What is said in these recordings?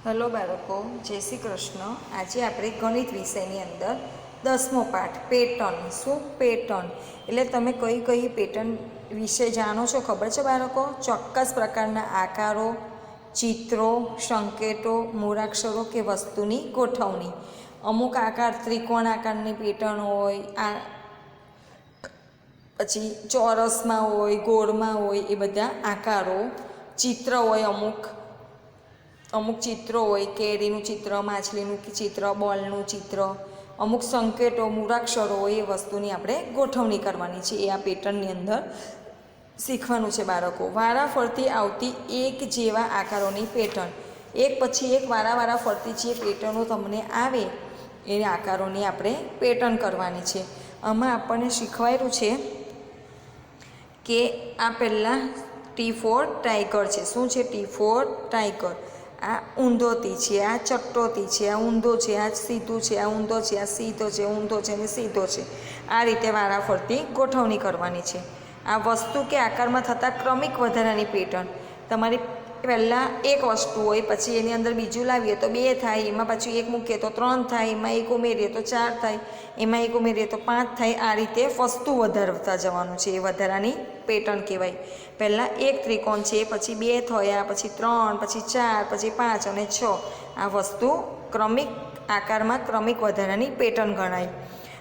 Hello બાળકો, જય શ્રી કૃષ્ણ. આજે આપણે ગણિત વિષયની અંદર 10મો પાઠ પેટર્ન. શું પેટર્ન એટલે તમે કઈ કઈ પેટર્ન વિશે જાણો છો ખબર છે બાળકો? ચોક્કસ પ્રકારના આકારો, ચિત્રો, સંકેતો, મૂળાક્ષરો કે વસ્તુની ગોઠવણી. અમુક આકાર ત્રિકોણ આકારની પેટર્ન હોય, આ પછી ચોરસમાં હોય, ગોળમાં હોય, એ બધા આકારો. ચિત્ર હોય, અમુક ચિત્રો હોય, કેરીનું ચિત્ર, માછલીનું ચિત્ર, બોલનું ચિત્ર, અમુક સંકેતો, મૂળાક્ષરો હોય, એ વસ્તુની આપણે ગોઠવણી કરવાની છે. એ આ પેટર્નની અંદર શીખવાનું છે બાળકો. વારાફરતી આવતી એક જેવા આકારોની પેટર્ન, એક પછી એક વારા ફરતી જે પેટર્નો તમને આવે એ આકારોની આપણે પેટર્ન કરવાની છે. આમાં આપણને શીખવાયેલું છે કે આ પહેલાં ટી ફોર ટાઈગર છે. શું છે? T for tiger. આ ઊંધો તી છે, આ ચટ્ટો તી છે, આ ઊંધો છે, આ સીધું છે, આ ઊંધો છે, આ સીધો છે, ઊંધો છે અને સીધો છે. આ રીતે વારાફરતી ગોઠવણી કરવાની છે. આ વસ્તુ કે આકારમાં થતા ક્રમિક વધારાની પેટર્ન. તમારી પહેલાં એક વસ્તુ હોય, પછી એની અંદર બીજું લાવીએ તો 2 થાય, એમાં પાછું 1 મૂકીએ તો 3 થાય, એમાં 1 ઉમેરીએ તો 4 થાય, એમાં 1 ઉમેરીએ તો 5 થાય. આ રીતે વસ્તુ વધારતા જવાનું છે. એ વધારાની પેટર્ન કહેવાય. પહેલાં એક ત્રિકોણ છે, પછી 2 થયા, પછી 3, પછી 4, પછી 5 અને 6. આ વસ્તુ ક્રમિક આકારમાં ક્રમિક વધારાની પેટર્ન ગણાય.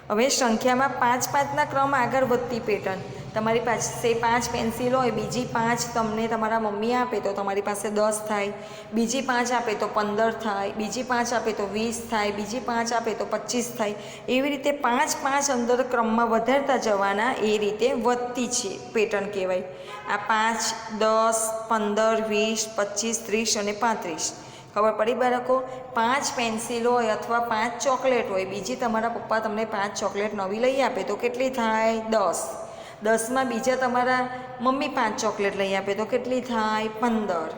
હવે સંખ્યામાં 5-5ના ક્રમ આગળ વધતી પેટર્ન. તમારી પાસે 5 પેન્સિલ હોય, બીજી 5 તમને તમારા મમ્મી આપે તો તમારી પાસે 10 થાય, બીજી 5 આપે તો 15 થાય, બીજી 5 આપે તો 20 થાય, બીજી 5 આપે તો 25 થાય. એવી રીતે 5-5 અંદર ક્રમમાં વધારતા જવાના. એ રીતે વધતી છે પેટર્ન કહેવાય. આ 5, 10, 15, 20, 25, 30 અને 35. ખબર પડી બાળકો? 5 પેન્સિલ હોય અથવા 5 ચોકલેટ હોય, બીજી તમારા પપ્પા તમને 5 ચોકલેટ નવી લઈ આપે તો કેટલી થાય? 10. 10માં બીજા તમારા મમ્મી 5 ચોકલેટ લઈ આપે તો કેટલી થાય? 15.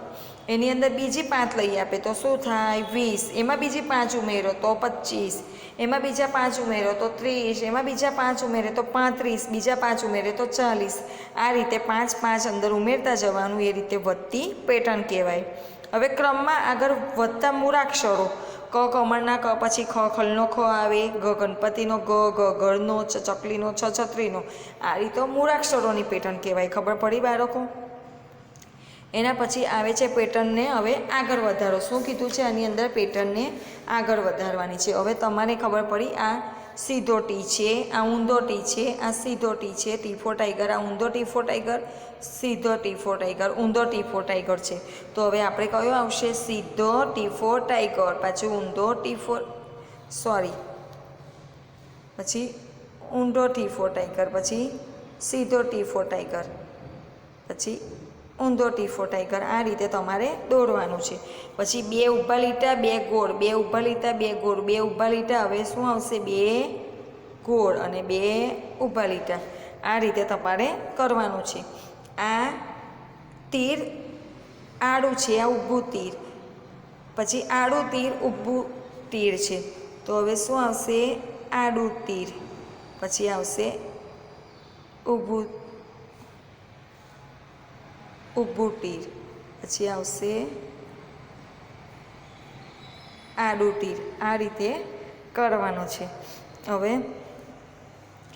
એની અંદર બીજી 5 લઈ આપે તો શું થાય? 20. એમાં બીજી 5 ઉમેરો તો 25. એમાં બીજા 5 ઉમેરો તો 30. એમાં બીજા 5 ઉમેરે તો 35. બીજા 5 ઉમેરે તો 40. આ રીતે 5-5 અંદર ઉમેરતા જવાનું. એ રીતે વધતી પેટર્ન કહેવાય. હવે ક્રમમાં આગળ વધતા મૂળાક્ષરો. ક કમળના ક પછી ખ ખલનો ખ આવે, ગ ગણપતિનો ગ, ગ ગળનો, ચ ચકલીનો, છ છત્રીનો. આ રીતે મૂળાક્ષરોની પેટર્ન કહેવાય. ખબર પડી બાળકો? એના પછી આવે છે પેટર્નને હવે આગળ વધારો. શું કીધું છે આની અંદર? પેટર્નને આગળ વધારવાની છે. હવે તમારે ખબર પડી, આ સીધો ટી છે, આ ઊંધો ટી છે, આ સીધો ટી છે, ટી ફોર ટાઈગર. આ ઊંધો ટી ફોર ટાઈગર, સીધો ટી ફોર ટાઈગર, ઊંધો ટી ફોર ટાઈગર છે. તો હવે આપણે કયો આવશે? સીધો ટી ફોર ટાઈગર, પાછું ઊંધો ટી ફોર પછી ઊંધો ટી ફોર ટાઈગર, પછી સીધો ટી ફોર ટાઈગર, પછી ઊંધો ટી ફોર ટાઈગર. આ રીતે તમારે દોરવાનું છે. પછી 2 ઊભા લીટા, 2 ગોળ, 2 ઊભા લીટા, 2 ગોળ, 2 ઊભા લીટા. હવે શું આવશે? 2 ગોળ અને 2 ઊભા લીટા. આ રીતે તમારે કરવાનું છે. આ તીર આડું છે, આ ઊભું તીર, પછી આડું તીર, ઊભું તીર છે. તો હવે શું આવશે? આડું તીર, પછી આવશે ઊભું તીર, પછી આવશે આડું તીર. આ રીતે કરવાનું છે. હવે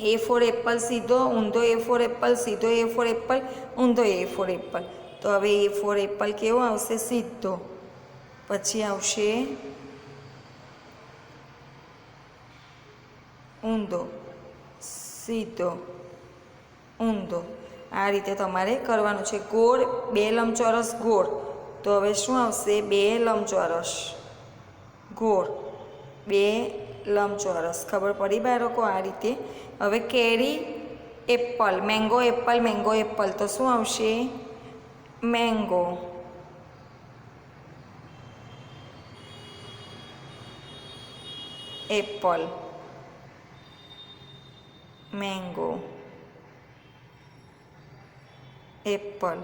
A ફોર એપલ સીધો, ઊંધો A ફોર એપલ, સીધો A ફોર એપલ, ઊંધો A ફોર એપલ. તો હવે A ફોર એપલ કેવો આવશે? સીધો. પછી આવશે ઊંધો, સીધો, ઊંધો. આ રીતે તમારે કરવાનું છે. ગોળ, 2 લંબચોરસ ગોળ. તો હવે શું આવશે? 2 લંબચોરસ ગોળ, 2 લંબચોરસ. ખબર પડી બાળકો? આ રીતે. હવે કેરી apple, mango apple, mango apple. તો શું આવશે? Mango, apple, mango, apple.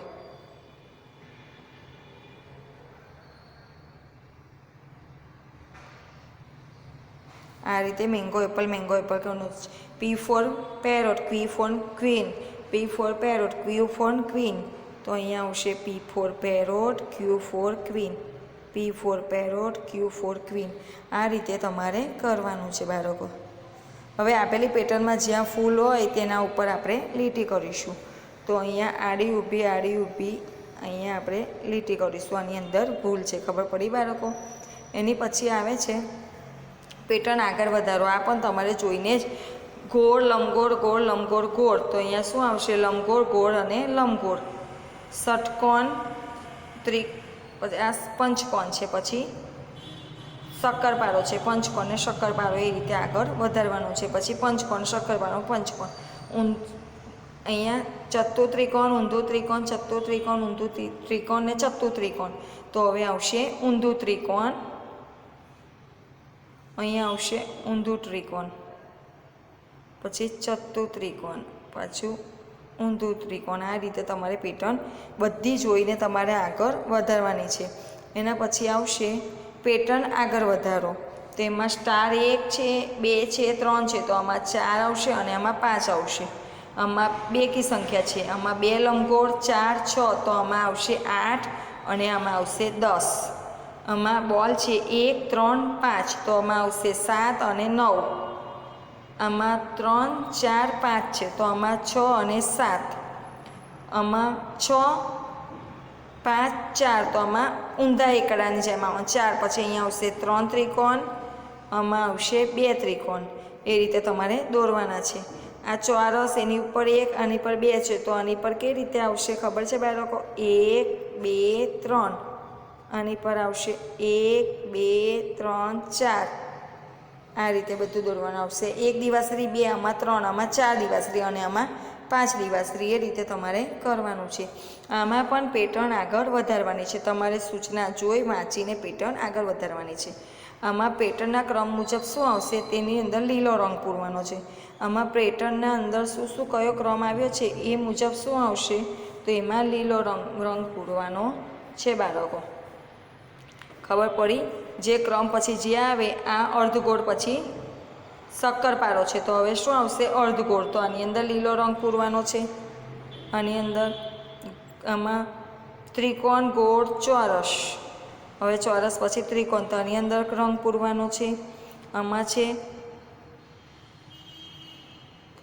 આ રીતે મેંગો એપલ કરવાનું છે. P for parrot, Q for queen, P for parrot, Q for queen. તો અહીંયા આવશે P for parrot, Q for queen, P P for parrot, Q for queen. આ રીતે તમારે કરવાનું છે બાળકો. હવે આપેલી પેટર્નમાં જ્યાં ફૂલ હોય તેના ઉપર આપણે લીટી કરીશું. તો અહીંયા આડી ઊભી અહીંયા આપણે લીટી કરીશું. આની અંદર ભૂલ છે, ખબર પડી બાળકો? એની પછી આવે છે પેટર્ન આગળ વધારો. આ પણ તમારે જોઈને જ ગોળ લંબગોળ ગોળ લંબગોળ ગોળ. તો અહીંયા શું આવશે? લંબગોળ ગોળ અને લંબગોળ. ષટકોણ પછી આ પંચકોણ છે, પછી શક્કરપારો છે, પંચકોણ ને શક્કરપારો એ રીતે આગળ વધારવાનું છે. પછી પંચકોણ શક્કરપારો પંચકોણ અહીંયા ચત્તુ ત્રિકોણ ઊંધું ત્રિકોણ ચત્તુ ત્રિકોણ ઊંધું ત્રિકોણ ને ચત્તુ ત્રિકોણ. તો હવે આવશે ઊંધું ત્રિકોણ, અહીંયા આવશે ઊંધું ત્રિકોણ, પછી ચત્તુ ત્રિકોણ, પાછું ઊંધું ત્રિકોણ. આ રીતે તમારે પેટર્ન બધી જોઈને તમારે આગળ વધારવાની છે. એના પછી આવશે પેટર્ન આગળ વધારો. તો એમાં સ્ટાર 1 છે, 2 છે, 3 છે. તો આમાં 4 આવશે અને આમાં 5 આવશે. આમાં બેકી સંખ્યા છે, આમાં 2 લંબગોળ 4 6. તો આમાં આવશે 8 અને આમાં આવશે 10. આમાં બોલ છે 1 3 5. તો આમાં આવશે 7 અને 9. આમાં 3 4 5 છે. તો આમાં 6 અને 7. આમાં 6 5 4. તો આમાં ઊંધા એકડાની જેમ આમાં 4. પછી અહીંયા આવશે 3 ત્રિકોણ, આમાં આવશે 2 ત્રિકોણ. એ રીતે તમારે દોરવાના છે. આ ચોરસ એની ઉપર 1, આની પર 2 છે. તો આની પર કેવી રીતે આવશે ખબર છે બાળકો? 1 2 3. આની પર આવશે 1 2 3 4. આ રીતે બધું દોરવાનું આવશે. 1 દિવાસળી 2, આમાં 3, આમાં 4 દિવાસળી અને આમાં 5 દિવાસળી. એ રીતે તમારે કરવાનું છે. આમાં પણ પેટર્ન આગળ વધારવાની છે. તમારે સૂચના જોઈ વાંચીને પેટર્ન આગળ વધારવાની છે. આમાં પેટર્નના ક્રમ મુજબ શું આવશે તેની અંદર લીલો રંગ પૂરવાનો છે. આમાં પેટર્નના અંદર શું શું કયો ક્રમ આવ્યો છે એ મુજબ શું આવશે? તો એમાં લીલો રંગ પૂરવાનો છે બાળકો. ખબર પડી? જે ક્રમ પછી જે આવે આ અર્ધગોળ પછી શક્કરપારો છે. તો હવે શું આવશે? અર્ધગોળ. તો આની અંદર લીલો રંગ પૂરવાનો છે. આની અંદર આમાં ત્રિકોણ ગોળ ચોરસ. હવે ચોરસ પછી ત્રિકોણ. તો આની અંદર રંગ પૂરવાનો છે. આમાં છે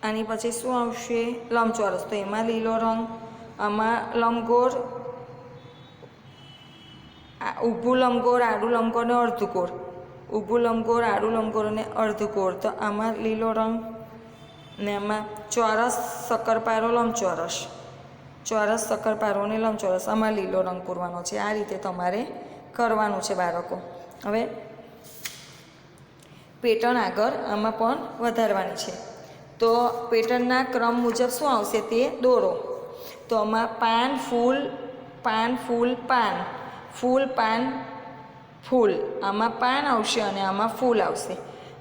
આની પછી શું આવશે? લંબચોરસ. તો એમાં લીલો રંગ. આમાં લંબગોળ, ઊભું લંબગોળ આડું લંબગોળ ને અર્ધગોળ. ઊભું લંબગોળ આડું લંબગોળ અને અર્ધગોળ. તો આમાં લીલો રંગ. ને આમાં ચોરસ શક્કરપારો લંબચોરસ, ચોરસ શક્કરપારો અને લંબચોરસ. આમાં લીલો રંગ પૂરવાનો છે. આ રીતે તમારે કરવાનું છે બાળકો. હવે પેટર્ન આગળ આમાં પણ વધારવાની છે. તો પેટર્નના ક્રમ મુજબ શું આવશે તે દોરો. તો આમાં પાન ફૂલ પાન ફૂલ પાન, ફૂલ પાન ફૂલ. આમાં પાન આવશે અને આમાં ફૂલ આવશે.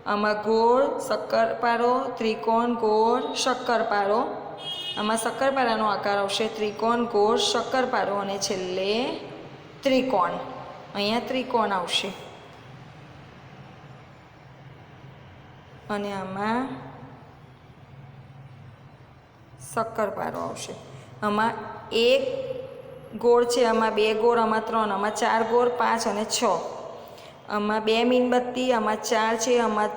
આમાં ગોળ શક્કરપારો, ત્રિકોણ ગોળ શક્કરપારો. આમાં શક્કરપારાનો આકાર આવશે ત્રિકોણ ગોળ શક્કરપારો અને છેલ્લે ત્રિકોણ. અહીંયા ત્રિકોણ આવશે અને આમાં શક્કરપારો આવશે. આમાં 1 ગોળ છે, આમાં 2 ગોળ, આમાં 3, આમાં 4 ગોળ 5 અને 6. આમાં 2 મીણબત્તી, આમાં 4 છે, આમાં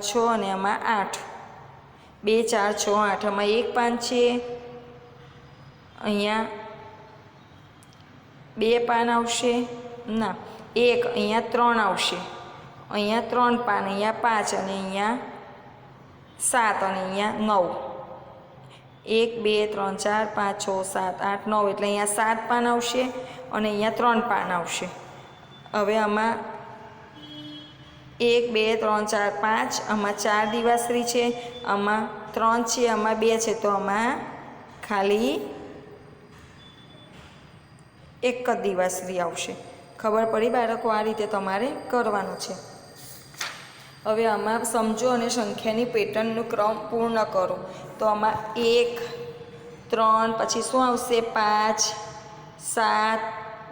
6 અને આમાં 8. 2 4 6 8. આમાં 1 પાન છે, અહીંયા 2 પાન આવશે, ના 1, અહીંયા 3 આવશે, અહીંયા 3 પાન, અહીંયા 5 અને અહીંયા 7 અને અહીંયા 9. 1 2 3 4 5 6 7 8 9. એટલે અહીંયા 7 પાન આવશે અને અહીંયા 3 પાન આવશે. હવે આમાં 1 2 3 4 5. આમાં 4 દિવાસળી છે, આમાં 3 છે, આમાં 2 છે. તો આમાં ખાલી એક જ દિવાસળી આવશે. ખબર પડી બાળકો? આ રીતે તમારે કરવાનું છે. હવે આમાં સમજો અને સંખ્યાની પેટર્નનું ક્રમ પૂર્ણ કરો. તો આમાં 1 3 પછી શું આવશે? 5 7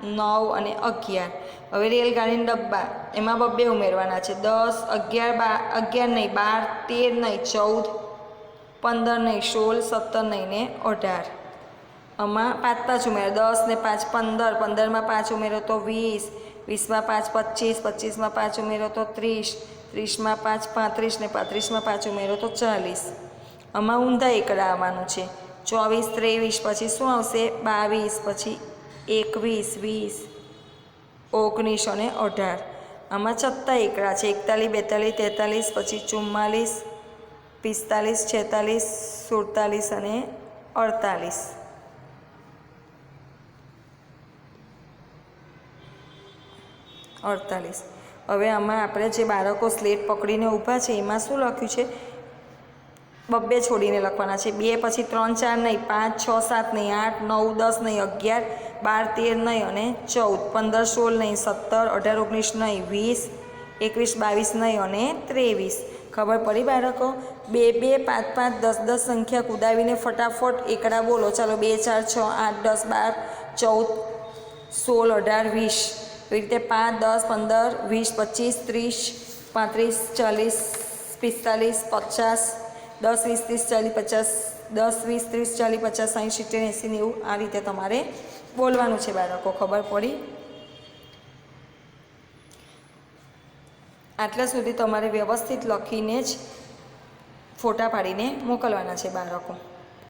9 અને 11. હવે રેલગાડીના ડબ્બા એમાં બબ્બે ઉમેરવાના છે. 10 11 11 નહીં, 12 13 નહીં, 14 15 નહીં, 16 17 નહીં ને 18. આમાં 5 5 ઉમેરો. 10 ને 5 15, 15માં 5 ઉમેરો તો 20, 20માં 5 25, 25માં 5 ઉમેરો તો 30, 30માં 5 35 ને 35માં 5 ઉમેરો તો 40. આમાં ઊંધા એકડા આવવાનું છે. 24 23 પછી શું આવશે? 22, પછી 21 20 19 અને 18. આમાં છઠ્ઠા એકડા છે. 41 42 43 પછી 44 45 46 અને 48. હવે આમાં આપણે જે બાળકો સ્લેટ પકડીને ઊભા છે એમાં શું લખ્યું છે? બબ્બે છોડીને લખવાના છે. 2 પછી 3 4 નહીં, 5 6 7 નહીં, 8 9 10 નહીં, 11 12 13 નહીં અને 14, 15 16 નહીં, 17 18 19 નહીં, 20 21 22 નહીં અને 23. ખબર પડી બાળકો? 2 2 5 5 10 10 સંખ્યા કુદાવીને ફટાફટ એકડા બોલો. ચાલો 2 4 6 8 10 12 14 16 18 20. એવી રીતે 5 10 15 20 25 30 35 40 45 50 10 20 30 40 50 10 20 30 40 50 60 70 80 90 આ રીતે તમારે બોલવાનું છે બાળકો. ખબર પડી? આટલા સુધી તમારે વ્યવસ્થિત લખીને જ ફોટા પાડીને મોકલવાના છે બાળકો.